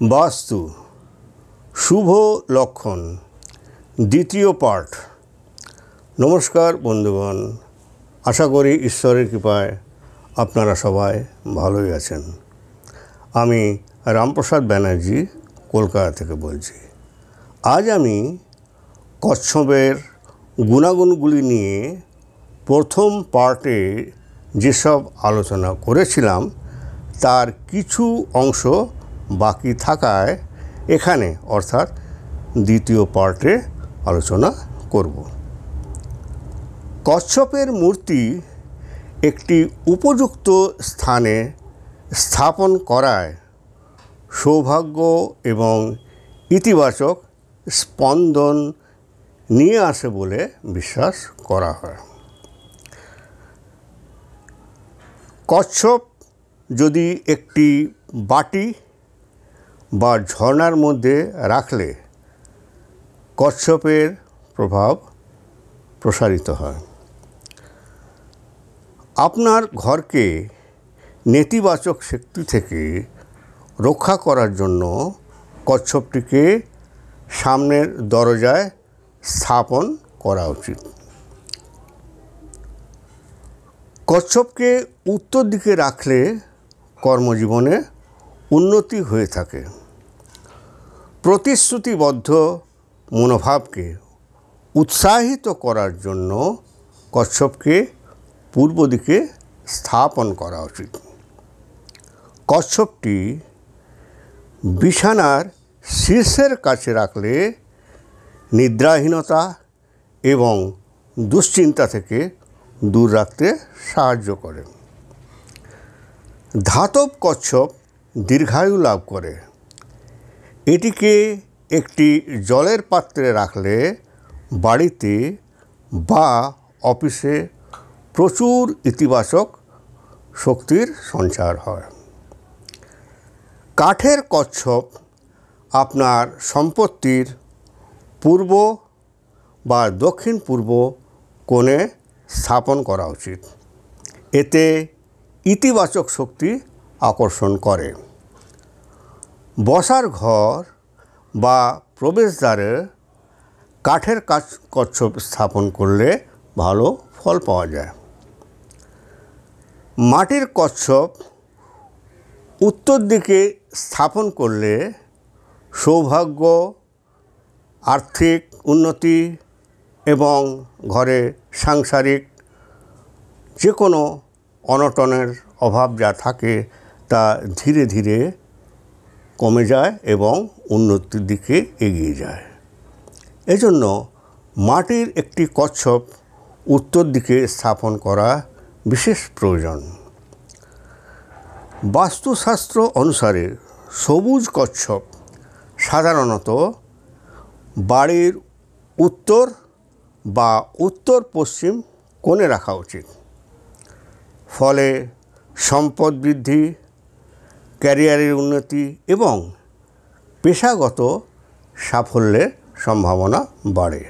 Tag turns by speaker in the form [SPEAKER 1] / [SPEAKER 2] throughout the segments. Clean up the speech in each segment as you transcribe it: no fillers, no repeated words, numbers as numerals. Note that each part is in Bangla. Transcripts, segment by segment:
[SPEAKER 1] বাস্তু শুভ লক্ষণ দ্বিতীয় পার্ট। নমস্কার বন্ধুগণ, আশা করি ঈশ্বরের কৃপায় আপনারা সবাই ভালোই আছেন। আমি রামপ্রসাদ ব্যানার্জি কলকাতা থেকে বলছি। আজ আমি কচ্ছপের গুণাগুণগুলি নিয়ে প্রথম পার্টে যেসব আলোচনা করেছিলাম তার কিছু অংশ বাকি থাকায় এখানে অর্থাৎ দ্বিতীয় পার্টে আলোচনা করব। কচ্ছপের মূর্তি একটি উপযুক্ত স্থানে স্থাপন করায় সৌভাগ্য এবং ইতিবাচক স্পন্দন নিয়ে আসে বলে বিশ্বাস করা হয়। কচ্ছপ যদি একটি বাটি বা ঝর্ণার মধ্যে রাখলে কচ্ছপের প্রভাব প্রসারিত হয়। আপনার ঘরকে নেতিবাচক শক্তি থেকে রক্ষা করার জন্য কচ্ছপটিকে সামনের দরজায় স্থাপন করা উচিত। কচ্ছপকে উত্তর দিকে রাখলে কর্মজীবনে উন্নতি হয়ে থাকে। প্রতিশ্রুতিবদ্ধ মনোভাবকে উৎসাহিত করার জন্য কচ্ছপকে পূর্ব দিকে স্থাপন করা উচিত। কচ্ছপটি বিছানার শীর্ষের কাছে রাখলে নিদ্রাহীনতা এবং দুশ্চিন্তা থেকে দূর রাখতে সাহায্য করে। ধাতব কচ্ছপ দীর্ঘায়ু লাভ করে। এটিকে একটি জলের পাত্রে রাখলে বাড়িতে বা অফিসে প্রচুর ইতিবাচক শক্তির সঞ্চার হয়। কাঠের কচ্ছপ আপনার সম্পত্তির পূর্ব বা দক্ষিণ পূর্ব কোণে স্থাপন করা উচিত। এতে ইতিবাচক শক্তি আকর্ষণ করে। বসার ঘর বা প্রবেশদ্বারে কাঠের কচ্ছপ স্থাপন করলে ভালো ফল পাওয়া যায়। মাটির কচ্ছপ উত্তর দিকে স্থাপন করলে সৌভাগ্য, আর্থিক উন্নতি এবং ঘরে সাংসারিক যে কোনো অনটনের অভাব যা থাকে তা ধীরে ধীরে কমে যায় এবং উন্নতির দিকে এগিয়ে যায়। এজন্য মাটির একটি কচ্ছপ উত্তর দিকে স্থাপন করা বিশেষ প্রয়োজন। বাস্তুশাস্ত্র অনুসারে সবুজ কচ্ছপ সাধারণত বাড়ির উত্তর বা উত্তর পশ্চিম কোণে রাখা উচিত। ফলে সম্পদ বৃদ্ধি, ক্যারিয়ারের উন্নতি এবং পেশাগত সাফল্যের সম্ভাবনা বাড়ে।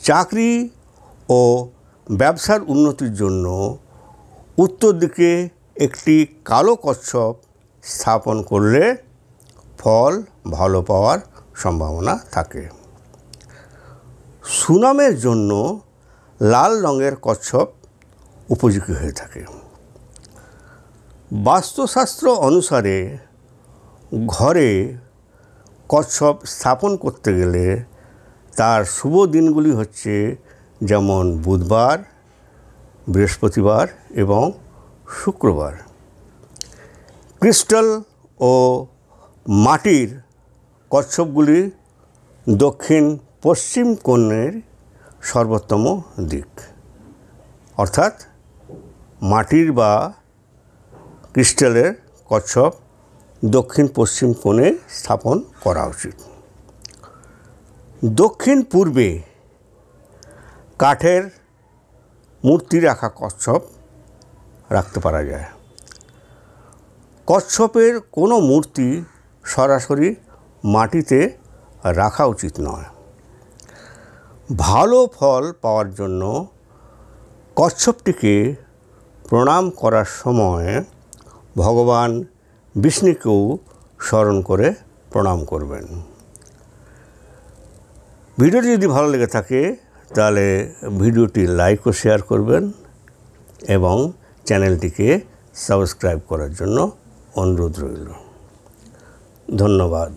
[SPEAKER 1] চাকরি ও ব্যবসার উন্নতির জন্য উত্তর দিকে একটি কালো কচ্ছপ স্থাপন করলে ফল ভালো পাওয়ার সম্ভাবনা থাকে। সুনামের জন্য লাল রঙের কচ্ছপ উপযোগী হয়ে থাকে। বাস্তুশাস্ত্র অনুসারে ঘরে কচ্ছপ স্থাপন করতে গেলে তার শুভ দিনগুলি হচ্ছে যেমন বুধবার, বৃহস্পতিবার এবং শুক্রবার। ক্রিস্টাল ও মাটির কচ্ছপগুলি দক্ষিণ পশ্চিম কোণের সর্বোত্তম দিক, অর্থাৎ মাটির বা ক্রিস্টালের কচ্ছপ দক্ষিণ পশ্চিম কোণে স্থাপন করা উচিত। দক্ষিণ পূর্বে কাঠের মূর্তি রাখা কচ্ছপ রাখতে পারা যায়। কচ্ছপের কোনো মূর্তি সরাসরি মাটিতে রাখা উচিত নয়। ভালো ফল পাওয়ার জন্য কচ্ছপটিকে প্রণাম করার সময় ভগবান বিষ্ণুকেও স্মরণ করে প্রণাম করবেন। ভিডিওটি যদি ভালো লেগে থাকে তাহলে ভিডিওটি লাইক ও শেয়ার করবেন এবং চ্যানেলটিকে সাবস্ক্রাইব করার জন্য অনুরোধ রইল। ধন্যবাদ।